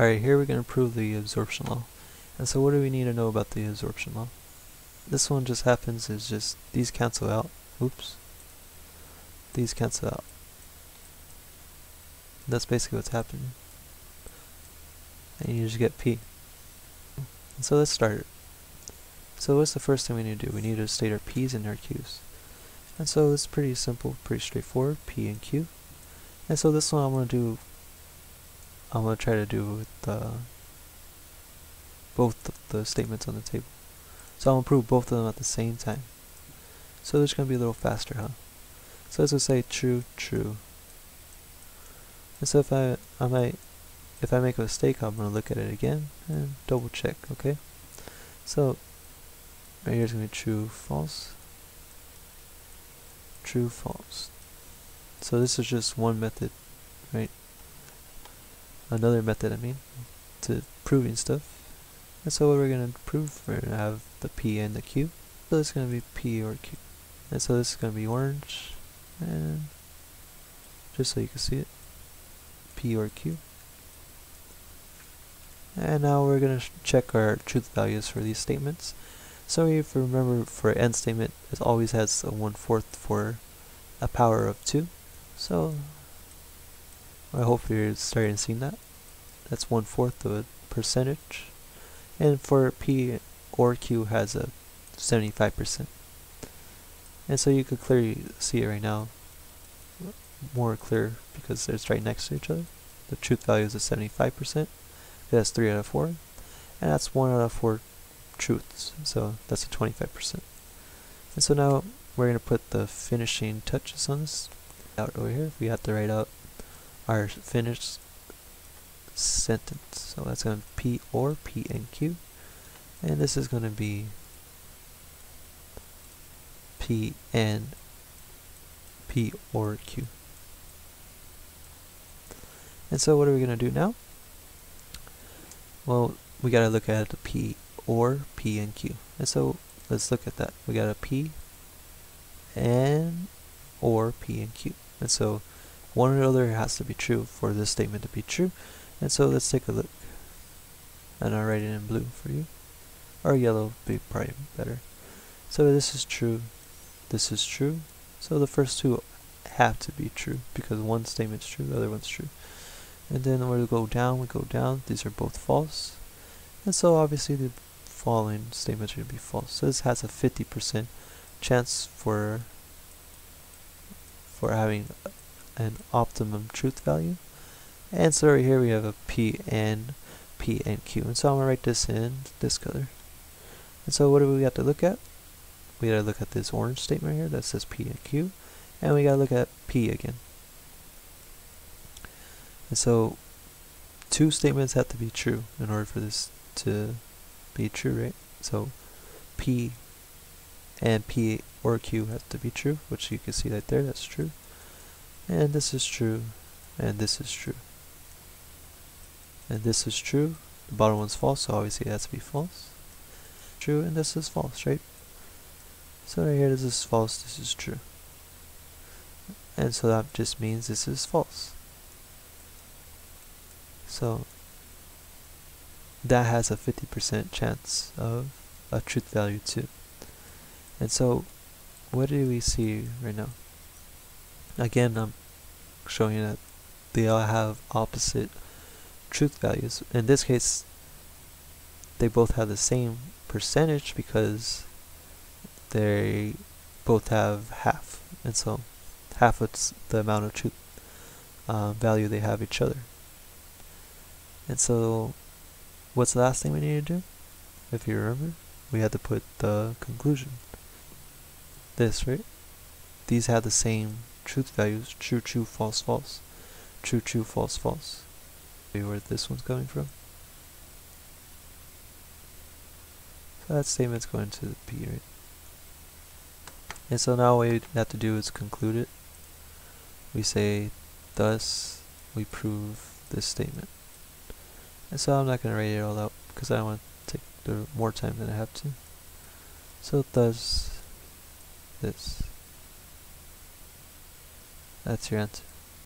Alright, here we're going to prove the absorption law. And so what do we need to know about the absorption law? This one just happens is just these cancel out. Oops. These cancel out. That's basically what's happening. And you just get P. And so let's start it. So what's the first thing we need to do? We need to state our P's and our Q's. And so it's pretty simple, pretty straightforward, P and Q. And so this one I'm going to try to do with both of the statements on the table. So I'm going to prove both of them at the same time. So it's going to be a little faster, huh? So let's just say true, true. And so if I make a mistake, I'm going to look at it again and double check, okay? So right here is going to be true, false, true, false. So this is just one method, right? Another method, to proving stuff. And so what we're going to prove, we're going to have the P and the Q. So it's going to be P or Q. And so this is going to be orange, and just so you can see it, P or Q. And now we're going to check our truth values for these statements. So if you remember, for an end statement, it always has a 1/4 for a power of 2. So I hope you're starting to see that. That's 1/4 of a percentage. And for P or Q has a 75%. And so you could clearly see it right now, more clear because it's right next to each other. The truth value is a 75%. That's 3 out of 4. And that's 1 out of 4 truths. So that's a 25%. And so now we're going to put the finishing touches on this out over here. We have to write out our finished sentence. So that's going to be P or P and Q. And this is going to be P and P or Q. And so what are we going to do now? Well, we got to look at the P or P and Q. And so let's look at that. We got a P and or P and Q. And so one or the other has to be true for this statement to be true. And so let's take a look. And I'll write it in blue for you. Or yellow would be probably better. So this is true. This is true. So the first two have to be true because one statement's true, the other one's true. And then when we go down, these are both false. And so obviously the following statements are going to be false. So this has a 50% chance for having an optimum truth value. And so right here we have a P and Q. And so I'm going to write this in this color. And so what do we have to look at? We got to look at this orange statement here that says P and Q. And we got to look at P again. And so two statements have to be true in order for this to be true, right? So P and P or Q have to be true, which you can see right there, that's true. And this is true, and this is true. And this is true. The bottom one's false, so obviously it has to be false. True, and this is false, right? So right here, this is false, this is true. And so that just means this is false. So that has a 50% chance of a truth value too. And so what do we see right now? Again, I'm showing you that they all have opposite truth values. In this case, they both have the same percentage because they both have half. And so half of the amount of truth value they have each other. And so what's the last thing we need to do? If you remember, we had to put the conclusion. This, right? These have the same truth values. True, true, false, false. True, true, false, false. See where this one's coming from? So that statement's going to the P, right? And so now what we have to do is conclude it. We say, thus, we prove this statement. And so I'm not going to write it all out because I don't want to take more time than I have to. So thus, this. That's your answer.